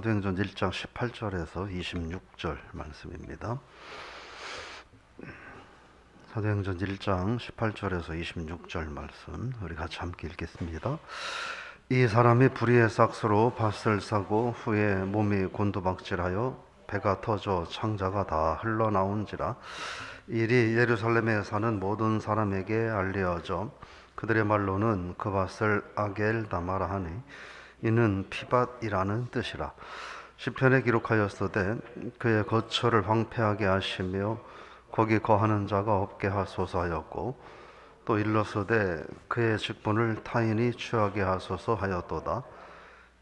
사도행전 1장 18절에서 26절 말씀입니다. 사도행전 1장 18절에서 26절 말씀 우리 같이 함께 읽겠습니다. 이 사람이 불의의 싹스로 밭을 사고 후에 몸이 곤두박질하여 배가 터져 창자가 다 흘러나온지라. 일이 예루살렘에 사는 모든 사람에게 알려져 그들의 말로는 그 밭을 아겔다마라 하니 이는 피밭이라는 뜻이라. 시편에 기록하였으되 그의 거처를 황폐하게 하시며 거기 거하는 자가 없게 하소서 하였고, 또 일러서되 그의 직분을 타인이 취하게 하소서 하였도다.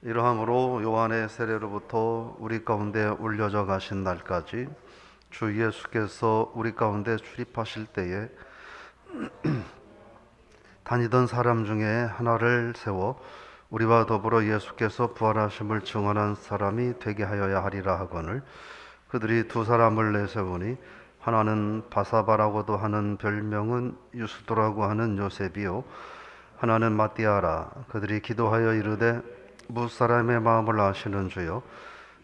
이러함으로 요한의 세례로부터 우리 가운데 올려져 가신 날까지 주 예수께서 우리 가운데 출입하실 때에 다니던 사람 중에 하나를 세워 우리와 더불어 예수께서 부활하심을 증언한 사람이 되게 하여야 하리라 하거늘, 그들이 두 사람을 내세우니 하나는 바사바라고도 하는 별명은 유스도라고 하는 요셉이요 하나는 마띠아라. 그들이 기도하여 이르되 무사람의 마음을 아시는 주여,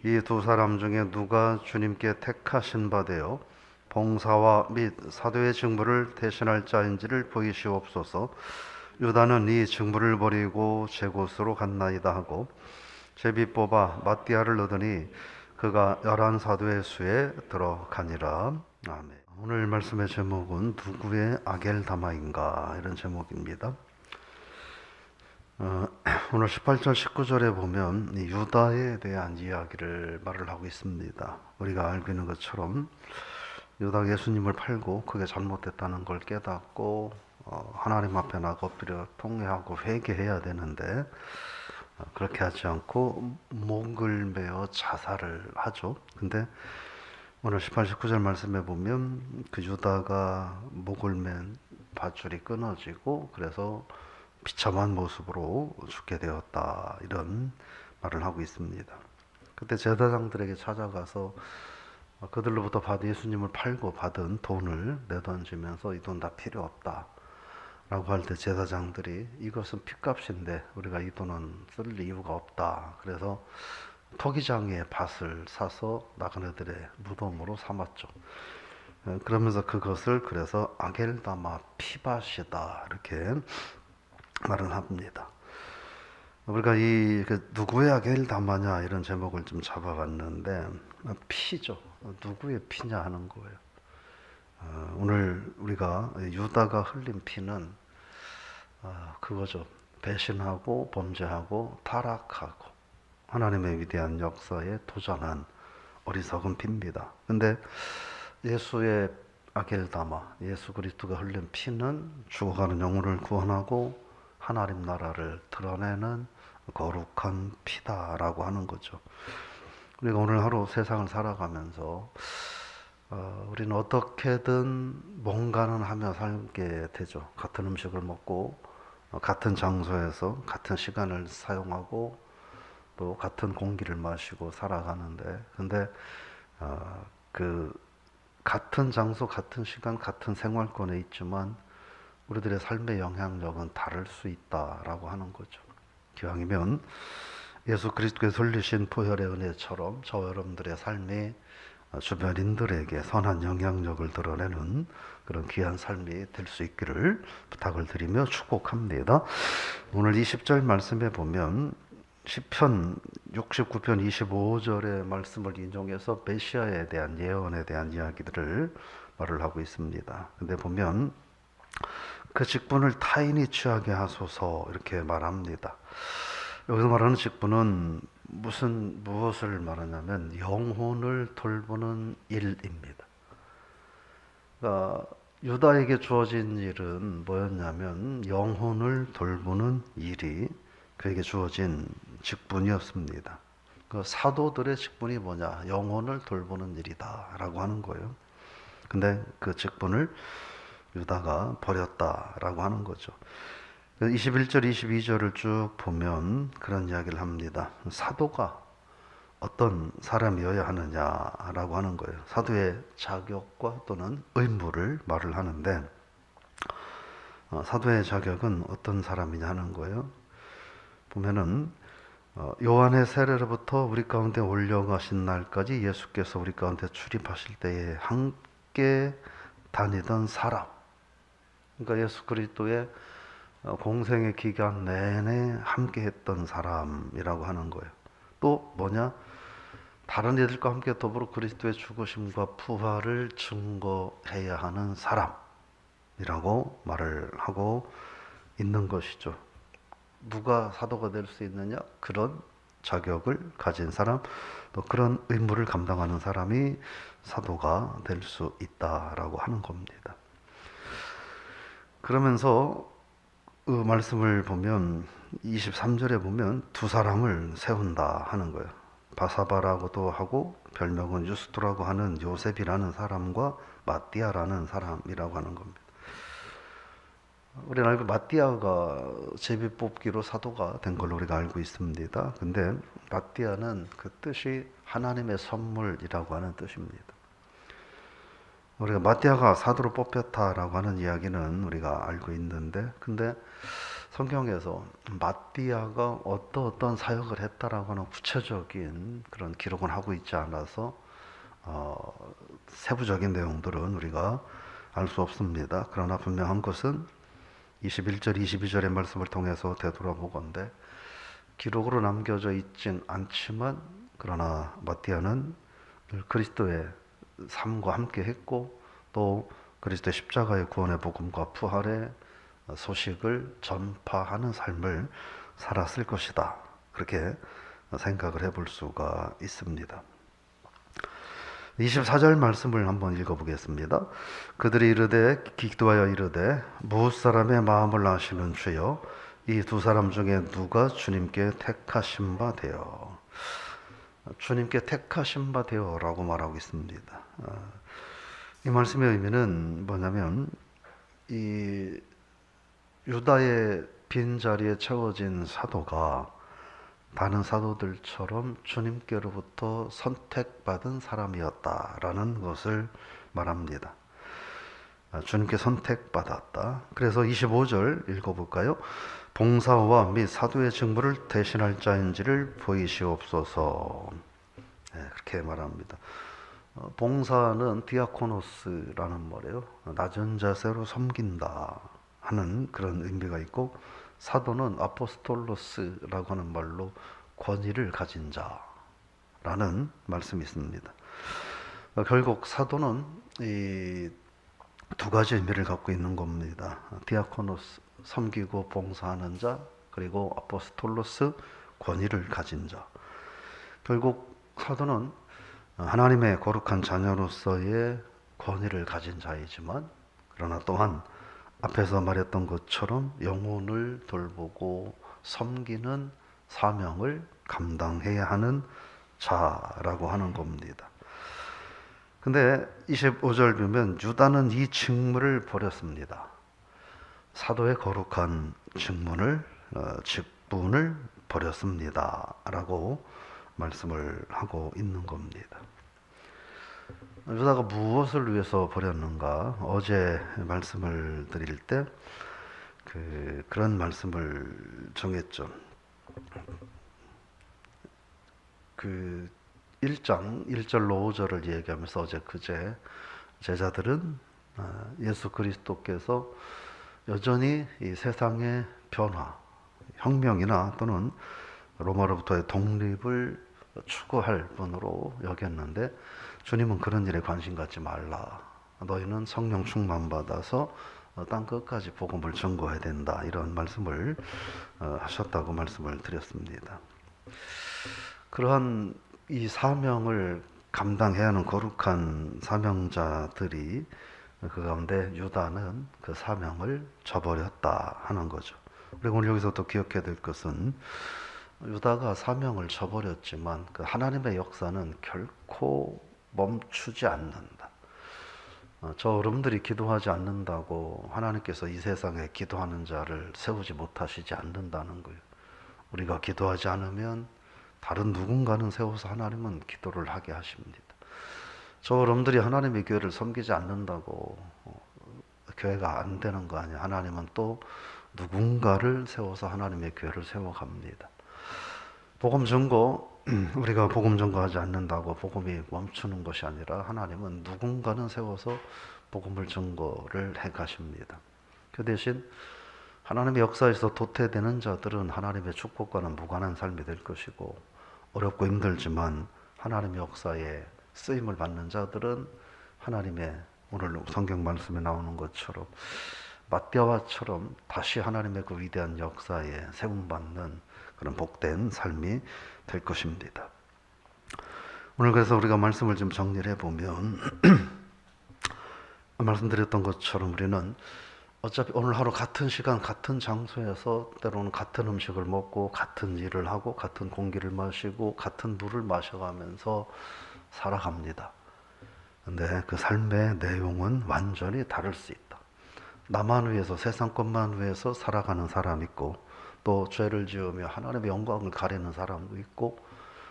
이 두 사람 중에 누가 주님께 택하신 바 되어 봉사와 및 사도의 직무를 대신할 자인지를 보이시옵소서. 유다는 이 직무를 버리고 제 곳으로 갔나이다 하고 제비 뽑아 마띠아를 얻으니 그가 11사도의 수에 들어가니라. 아멘. 오늘 말씀의 제목은 누구의 아겔다마인가, 이런 제목입니다. 오늘 18절 19절에 보면 유다에 대한 이야기를 말을 하고 있습니다. 우리가 알고 있는 것처럼 유다가 예수님을 팔고 그게 잘못됐다는 걸 깨닫고 하나님 앞에 나가 엎드려 통회하고 회개해야 되는데 그렇게 하지 않고 목을 메어 자살을 하죠. 근데 오늘 18, 19절 말씀에 보면 그 유다가 목을 맨 밧줄이 끊어지고 그래서 비참한 모습으로 죽게 되었다, 이런 말을 하고 있습니다. 그때 제사장들에게 찾아가서 그들로부터 예수님을 팔고 받은 돈을 내던지면서 이 돈 다 필요 없다 라고 할 때 제사장들이 이것은 핏값인데 우리가 이 돈은 쓸 이유가 없다, 그래서 토기장의 밭을 사서 나그네들의 무덤으로 삼았죠. 그러면서 그것을 그래서 아겔다마 피밭이다 이렇게 말을 합니다. 우리가 누구의 아겔다마냐 이런 제목을 좀 잡아봤는데 피죠. 누구의 피냐 하는 거예요. 오늘 우리가 유다가 흘린 피는 그거죠. 배신하고 범죄하고 타락하고 하나님의 위대한 역사에 도전한 어리석은 피입니다. 근데 예수의 아겔다마, 예수 그리스도가 흘린 피는 죽어가는 영혼을 구원하고 하나님 나라를 드러내는 거룩한 피다라고 하는 거죠. 우리가 오늘 하루 세상을 살아가면서 우리는 어떻게든 뭔가는 하며 살게 되죠. 같은 음식을 먹고 같은 장소에서 같은 시간을 사용하고 또 같은 공기를 마시고 살아가는데, 근데 그 같은 장소, 같은 시간, 같은 생활권에 있지만 우리들의 삶의 영향력은 다를 수 있다라고 하는 거죠. 기왕이면 예수 그리스도께서 흘리신 보혈의 은혜처럼 저와 여러분들의 삶이 주변인들에게 선한 영향력을 드러내는 그런 귀한 삶이 될 수 있기를 부탁을 드리며 축복합니다. 오늘 20절 말씀에 보면 시편 69편 25절의 말씀을 인용해서 메시아에 대한 예언에 대한 이야기들을 말을 하고 있습니다. 근데 보면 그 직분을 타인이 취하게 하소서 이렇게 말합니다. 여기서 말하는 직분은 무엇을 말하냐면 영혼을 돌보는 일입니다. 그러니까 유다에게 주어진 일은 뭐였냐면 영혼을 돌보는 일이 그에게 주어진 직분이었습니다. 그 사도들의 직분이 뭐냐? 영혼을 돌보는 일이다 라고 하는 거예요. 근데 그 직분을 유다가 버렸다라고 하는 거죠. 21절, 22절을 쭉 보면 그런 이야기를 합니다. 사도가 어떤 사람이어야 하느냐라고 하는 거예요. 사도의 자격과 또는 의무를 말을 하는데 사도의 자격은 어떤 사람이냐 하는 거예요. 보면은 요한의 세례로부터 우리 가운데 올려가신 날까지 예수께서 우리 가운데 출입하실 때에 함께 다니던 사람, 그러니까 예수 그리스도의 공생의 기간 내내 함께 했던 사람이라고 하는 거예요. 또 뭐냐? 다른 이들과 함께 더불어 그리스도의 죽으심과 부활을 증거해야 하는 사람이라고 말을 하고 있는 것이죠. 누가 사도가 될 수 있느냐? 그런 자격을 가진 사람, 또 그런 의무를 감당하는 사람이 사도가 될 수 있다라고 하는 겁니다. 그러면서 그 말씀을 보면 23절에 보면 두 사람을 세운다 하는 거예요. 바사바라고도 하고 별명은 유스토라고 하는 요셉이라는 사람과 마띠아라는 사람이라고 하는 겁니다. 우리는 알고 마띠아가 제비 뽑기로 사도가 된 걸로 우리가 알고 있습니다. 근데 마띠아는 그 뜻이 하나님의 선물이라고 하는 뜻입니다. 우리가 마띠아가 사도로 뽑혔다라고 하는 이야기는 우리가 알고 있는데, 근데 성경에서 마띠아가 어떤 사역을 했다라고 하는 구체적인 그런 기록은 하고 있지 않아서 세부적인 내용들은 우리가 알 수 없습니다. 그러나 분명한 것은 21절, 22절의 말씀을 통해서 되돌아보건대 기록으로 남겨져 있진 않지만, 그러나 마띠아는 늘 그리스도의 삶과 함께 했고, 또 그리스도의 십자가의 구원의 복음과 부활의 소식을 전파하는 삶을 살았을 것이다. 그렇게 생각을 해볼 수가 있습니다. 24절 말씀을 한번 읽어보겠습니다. 그들이 이르되 기도하여 이르되 무엇 사람의 마음을 아시는 주여 이 두 사람 중에 누가 주님께 택하신 바 되어, 주님께 택하신 바 되어라고 말하고 있습니다. 이 말씀의 의미는 뭐냐면, 이 유다의 빈자리에 채워진 사도가 다른 사도들처럼 주님께로부터 선택받은 사람이었다라는 것을 말합니다. 주님께 선택받았다. 그래서 25절 읽어볼까요? 봉사와 및 사도의 직무를 대신할 자인지를 보이시옵소서. 그렇게 말합니다. 봉사는 디아코노스라는 말이에요. 낮은 자세로 섬긴다 하는 그런 의미가 있고, 사도는 아포스톨로스라고 하는 말로 권위를 가진 자라는 말씀이 있습니다. 결국 사도는 이 두 가지 의미를 갖고 있는 겁니다. 디아코노스, 섬기고 봉사하는 자, 그리고 아포스톨로스, 권위를 가진 자. 결국 사도는 하나님의 거룩한 자녀로서의 권위를 가진 자이지만, 그러나 또한 앞에서 말했던 것처럼 영혼을 돌보고 섬기는 사명을 감당해야 하는 자라고 하는 겁니다. 근데 25절 보면 유다는 이 직무를 버렸습니다. 사도의 거룩한 직분을 버렸습니다 라고 말씀을 하고 있는 겁니다. 유다가 무엇을 위해서 버렸는가? 어제 말씀을 드릴 때 그런 말씀을 정했죠. 1장 1절로 5절을 얘기하면서 그제 제자들은 예수 그리스도께서 여전히 이 세상의 변화, 혁명이나 또는 로마로부터의 독립을 추구할 분으로 여겼는데, 주님은 그런 일에 관심 갖지 말라. 너희는 성령 충만 받아서 땅 끝까지 복음을 전거해야 된다. 이런 말씀을 하셨다고 말씀을 드렸습니다. 그러한 이 사명을 감당해야 하는 거룩한 사명자들이 그 가운데 유다는 그 사명을 저버렸다 하는 거죠. 그리고 오늘 여기서 또 기억해야 될 것은, 유다가 사명을 저버렸지만 그 하나님의 역사는 결코 멈추지 않는다. 저 여러분들이 기도하지 않는다고 하나님께서 이 세상에 기도하는 자를 세우지 못하시지 않는다는 거예요. 우리가 기도하지 않으면 다른 누군가는 세워서 하나님은 기도를 하게 하십니다. 저 여러분들이 하나님의 교회를 섬기지 않는다고 교회가 안 되는 거 아니에요. 하나님은 또 누군가를 세워서 하나님의 교회를 세워갑니다. 복음 전거, 우리가 복음 전거하지 않는다고 복음이 멈추는 것이 아니라 하나님은 누군가는 세워서 복음을 전거를 해 가십니다. 그 대신 하나님의 역사에서 도태되는 자들은 하나님의 축복과는 무관한 삶이 될 것이고, 어렵고 힘들지만 하나님의 역사에 쓰임을 받는 자들은 하나님의, 오늘 성경 말씀에 나오는 것처럼 맏대와처럼 다시 하나님의 그 위대한 역사에 세움받는 그런 복된 삶이 될 것입니다. 오늘 그래서 우리가 말씀을 좀 정리를 해보면 말씀드렸던 것처럼 우리는 어차피 오늘 하루 같은 시간 같은 장소에서 때로는 같은 음식을 먹고 같은 일을 하고 같은 공기를 마시고 같은 물을 마셔가면서 살아갑니다. 근데 그 삶의 내용은 완전히 다를 수 있다. 나만 위해서, 세상 것만 위해서 살아가는 사람 있고, 또 죄를 지으며 하나님의 영광을 가리는 사람도 있고,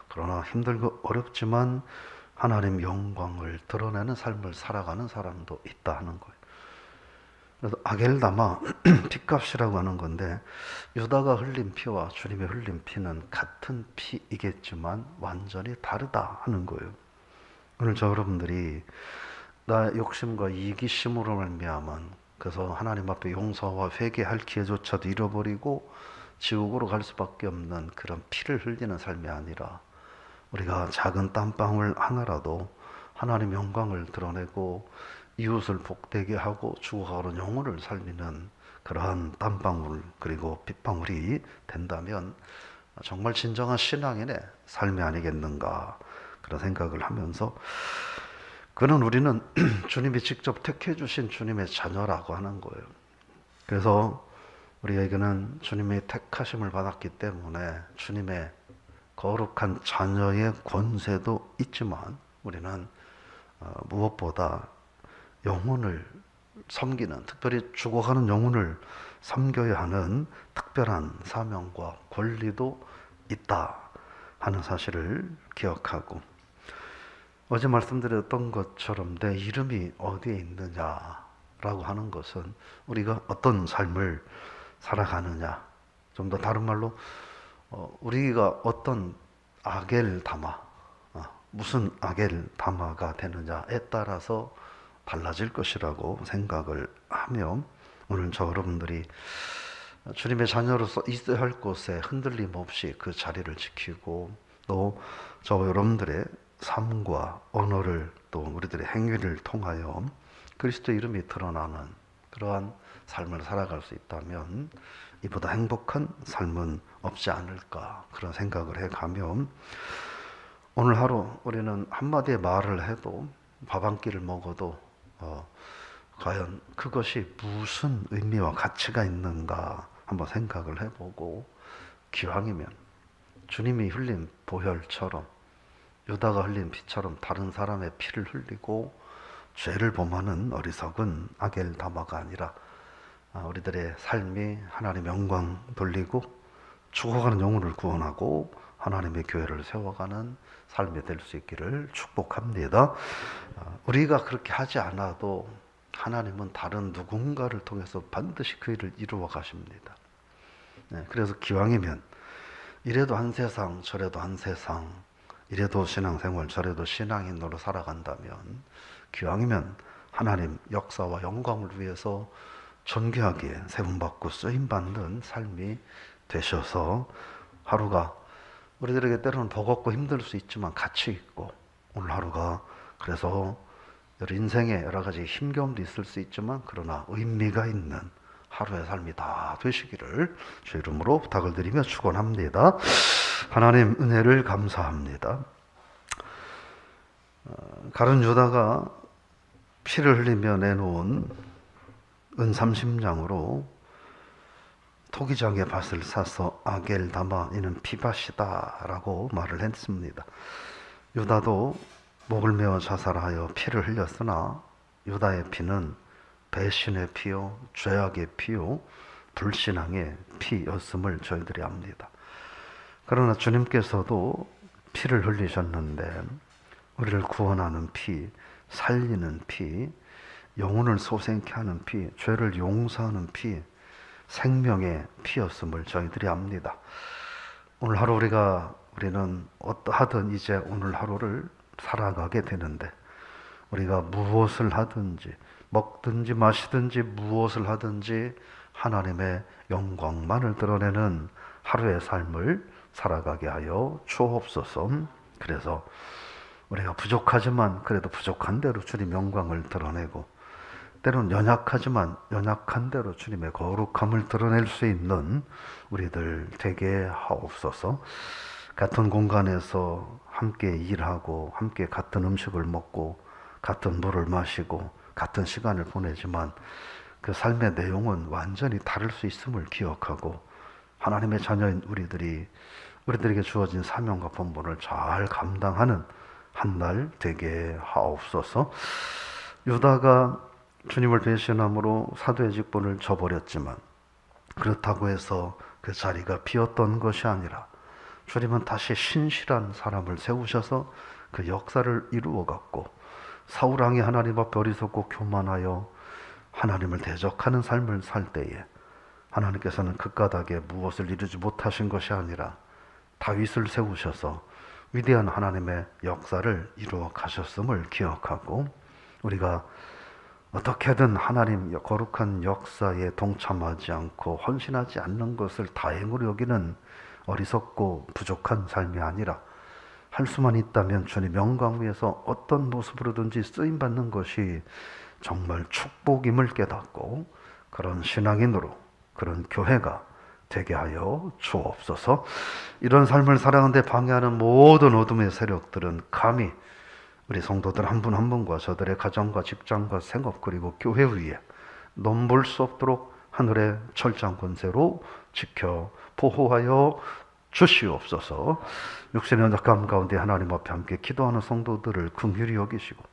그러나 힘들고 어렵지만 하나님 영광을 드러내는 삶을 살아가는 사람도 있다 하는 거예요. 그래서 아겔다마, 피값이라고 하는 건데, 유다가 흘린 피와 주님의 흘린 피는 같은 피이겠지만 완전히 다르다 하는 거예요. 오늘 저 여러분들이 나 욕심과 이기심으로 말미암은, 그래서 하나님 앞에 용서와 회개할 기회조차도 잃어버리고 지옥으로 갈 수밖에 없는 그런 피를 흘리는 삶이 아니라, 우리가 작은 땀방울 하나라도 하나님 영광을 드러내고 이웃을 복되게 하고 죽어가는 영혼을 살리는 그러한 땀방울 그리고 빗방울이 된다면 정말 진정한 신앙인의 삶이 아니겠는가, 그런 생각을 하면서, 그는 우리는 주님이 직접 택해 주신 주님의 자녀라고 하는 거예요. 그래서 우리에게는 주님의 택하심을 받았기 때문에 주님의 거룩한 자녀의 권세도 있지만, 우리는 무엇보다 영혼을 섬기는, 특별히 죽어가는 영혼을 섬겨야 하는 특별한 사명과 권리도 있다 하는 사실을 기억하고, 어제 말씀드렸던 것처럼 내 이름이 어디에 있느냐라고 하는 것은 우리가 어떤 삶을 살아가느냐, 좀 더 다른 말로 우리가 어떤 아겔다마, 무슨 아겔다마가 되느냐에 따라서 달라질 것이라고 생각을 하며, 오늘 저 여러분들이 주님의 자녀로서 있어야 할 곳에 흔들림 없이 그 자리를 지키고, 또 저 여러분들의 삶과 언어를, 또 우리들의 행위를 통하여 그리스도의 이름이 드러나는 그러한 삶을 살아갈 수 있다면 이보다 행복한 삶은 없지 않을까, 그런 생각을 해가며, 오늘 하루 우리는 한마디의 말을 해도, 밥 한 끼를 먹어도 과연 그것이 무슨 의미와 가치가 있는가 한번 생각을 해보고, 기왕이면 주님이 흘린 보혈처럼, 유다가 흘린 피처럼 다른 사람의 피를 흘리고 죄를 범하는 어리석은 아겔다마가 아니라, 우리들의 삶이 하나님 영광 돌리고 죽어가는 영혼을 구원하고 하나님의 교회를 세워가는 삶이 될 수 있기를 축복합니다. 우리가 그렇게 하지 않아도 하나님은 다른 누군가를 통해서 반드시 그 일을 이루어 가십니다. 그래서 기왕이면 이래도 한 세상 저래도 한 세상, 이래도 신앙생활 저래도 신앙인으로 살아간다면, 기왕이면 하나님 역사와 영광을 위해서 존귀하게 세움받고 쓰임받는 삶이 되셔서 하루가 우리들에게 때로는 버겁고 힘들 수 있지만 가치 있고, 오늘 하루가 그래서 인생에 여러 가지 힘겨움도 있을 수 있지만 그러나 의미가 있는 하루의 삶이 다 되시기를 주 이름으로 부탁을 드리며 축원합니다. 하나님 은혜를 감사합니다. 가룟 유다가 피를 흘리며 내놓은 은 30냥으로 토기장의 밭을 사서 아겔다마, 이는 피밭이다 라고 말을 했습니다. 유다도 목을 메어 자살하여 피를 흘렸으나 유다의 피는 배신의 피요 죄악의 피요 불신앙의 피였음을 저희들이 압니다. 그러나 주님께서도 피를 흘리셨는데, 우리를 구원하는 피, 살리는 피, 영혼을 소생케 하는 피, 죄를 용서하는 피, 생명의 피였음을 저희들이 압니다. 오늘 하루 우리는 어떠하든 이제 오늘 하루를 살아가게 되는데, 우리가 무엇을 하든지 먹든지 마시든지 무엇을 하든지 하나님의 영광만을 드러내는 하루의 삶을 살아가게 하여 주옵소서. 그래서 우리가 부족하지만 그래도 부족한 대로 주님 영광을 드러내고, 때로는 연약하지만 연약한 대로 주님의 거룩함을 드러낼 수 있는 우리들 되게 하옵소서. 같은 공간에서 함께 일하고 함께 같은 음식을 먹고 같은 물을 마시고 같은 시간을 보내지만 그 삶의 내용은 완전히 다를 수 있음을 기억하고, 하나님의 자녀인 우리들에게 주어진 사명과 본분을 잘 감당하는 한 날 되게 하옵소서. 유다가 주님을 배신함으로 사도의 직분을 저버렸지만, 그렇다고 해서 그 자리가 비었던 것이 아니라 주님은 다시 신실한 사람을 세우셔서 그 역사를 이루어갔고, 사울왕이 하나님 앞에 어리석고 교만하여 하나님을 대적하는 삶을 살 때에 하나님께서는 그 까닭에 무엇을 이루지 못하신 것이 아니라 다윗을 세우셔서 위대한 하나님의 역사를 이루어 가셨음을 기억하고, 우리가 어떻게든 하나님 거룩한 역사에 동참하지 않고 헌신하지 않는 것을 다행으로 여기는 어리석고 부족한 삶이 아니라, 할 수만 있다면 주님 영광 위에서 어떤 모습으로든지 쓰임받는 것이 정말 축복임을 깨닫고, 그런 신앙인으로 그런 교회가 되게 하여 주옵소서. 이런 삶을 살아가는데 방해하는 모든 어둠의 세력들은 감히 우리 성도들 한 분 한 분과 저들의 가정과 직장과 생업 그리고 교회 위에 넘볼 수 없도록 하늘의 철장 권세로 지켜 보호하여 주시옵소서. 육신의 연약함 가운데 하나님 앞에 함께 기도하는 성도들을 긍휼히 여기시고,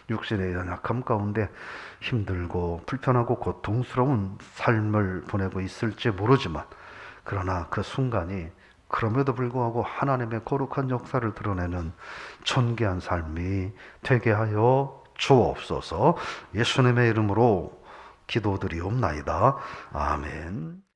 육신의 연약함 가운데 힘들고 불편하고 고통스러운 삶을 보내고 있을지 모르지만, 그러나 그 순간이 그럼에도 불구하고 하나님의 거룩한 역사를 드러내는 존귀한 삶이 되게 하여 주옵소서. 예수님의 이름으로 기도드리옵나이다. 아멘.